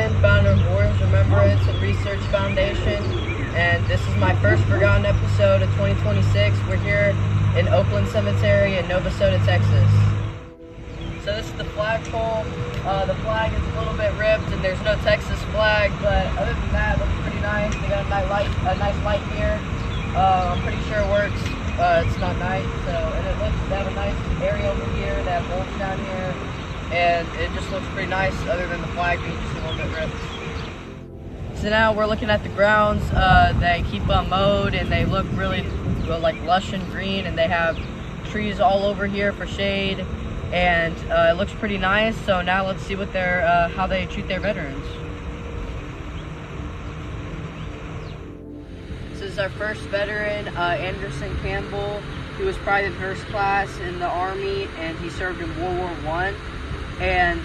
Aidan, founder of Warriors Remembrance and Research Foundation, and this is my first Forgotten episode of 2026. We're here in Oakland Cemetery in Navasota, Texas. So this is the flagpole. The flag is a little bit ripped and there's no Texas flag, but other than that, it looks pretty nice. They got a nice light here. I'm pretty sure it works. It's not night, and they have a nice area over here. They have bolts down here, and it just looks pretty nice other than the flag being just a little bit ripped. So now we're looking at the grounds. They keep mowed and they look really like lush and green, and they have trees all over here for shade, and it looks pretty nice. So now let's see what how they treat their veterans. This is our first veteran, Anderson Campbell. He was private first class in the Army, and he served in World War I. And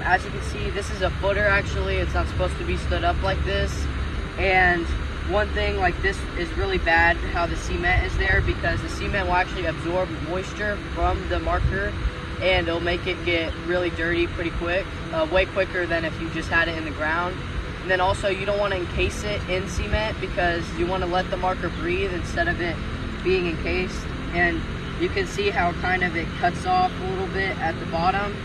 as you can see, this is a footer actually. It's not supposed to be stood up like this. And one thing, like, this is really bad how the cement is there, because the cement will actually absorb moisture from the marker, and it'll make it get really dirty pretty quick, way quicker than if you just had it in the ground. And then also, you don't want to encase it in cement because you want to let the marker breathe instead of it being encased. And you can see how kind of it cuts off a little bit at the bottom.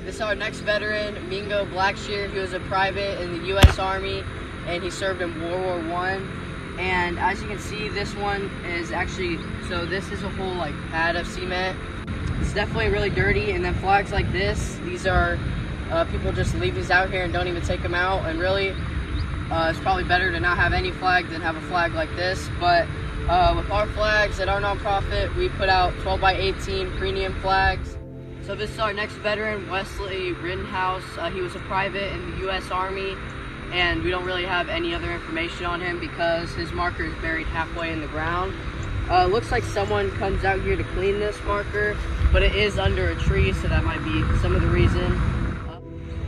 This is our next veteran, Mingo Blackshear. He was a private in the U.S. Army, and he served in World War I. And as you can see, this one is actually, so this is a whole like pad of cement. It's definitely really dirty. And then flags like this, these are people just leave these out here and don't even take them out, and really it's probably better to not have any flag than have a flag like this. But with our flags at our nonprofit, we put out 12 by 18 premium flags. So this is our next veteran, Wesley Rittenhouse. He was a private in the U.S. Army, and we don't really have any other information on him because his marker is buried halfway in the ground. Looks like someone comes out here to clean this marker, but it is under a tree, so that might be some of the reason.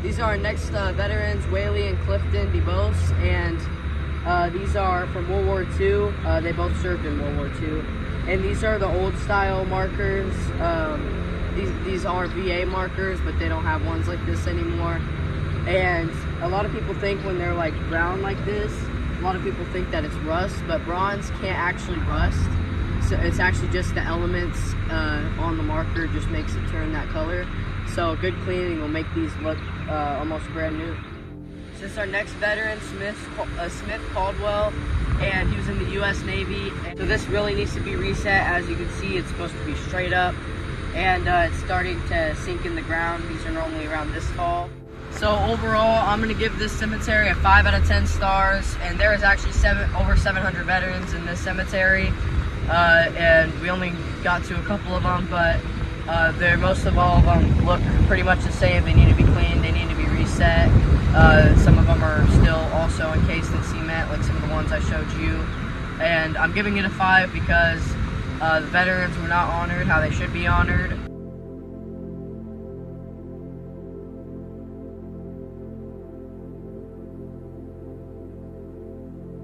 These are our next veterans, Whaley and Clifton DeBose, and these are from World War II. They both served in World War II. And these are the old style markers. These are VA markers, but they don't have ones like this anymore. And a lot of people think when they're like brown like this, a lot of people think that it's rust, but bronze can't actually rust. So it's actually just the elements on the marker just makes it turn that color. So good cleaning will make these look almost brand new. This is our next veteran, Smith Caldwell, and he was in the U.S. Navy. So this really needs to be reset. As you can see, it's supposed to be straight up, and it's starting to sink in the ground. These are normally around this tall. So overall, I'm going to give this cemetery a 5 out of 10 stars, and there is actually over 700 veterans in this cemetery, and we only got to a couple of them, but most of all of them look pretty much the same. They need to be cleaned, they need to be reset. Some of them are still also encased in cement, like some of the ones I showed you. And I'm giving it a 5 because the veterans were not honored how they should be honored.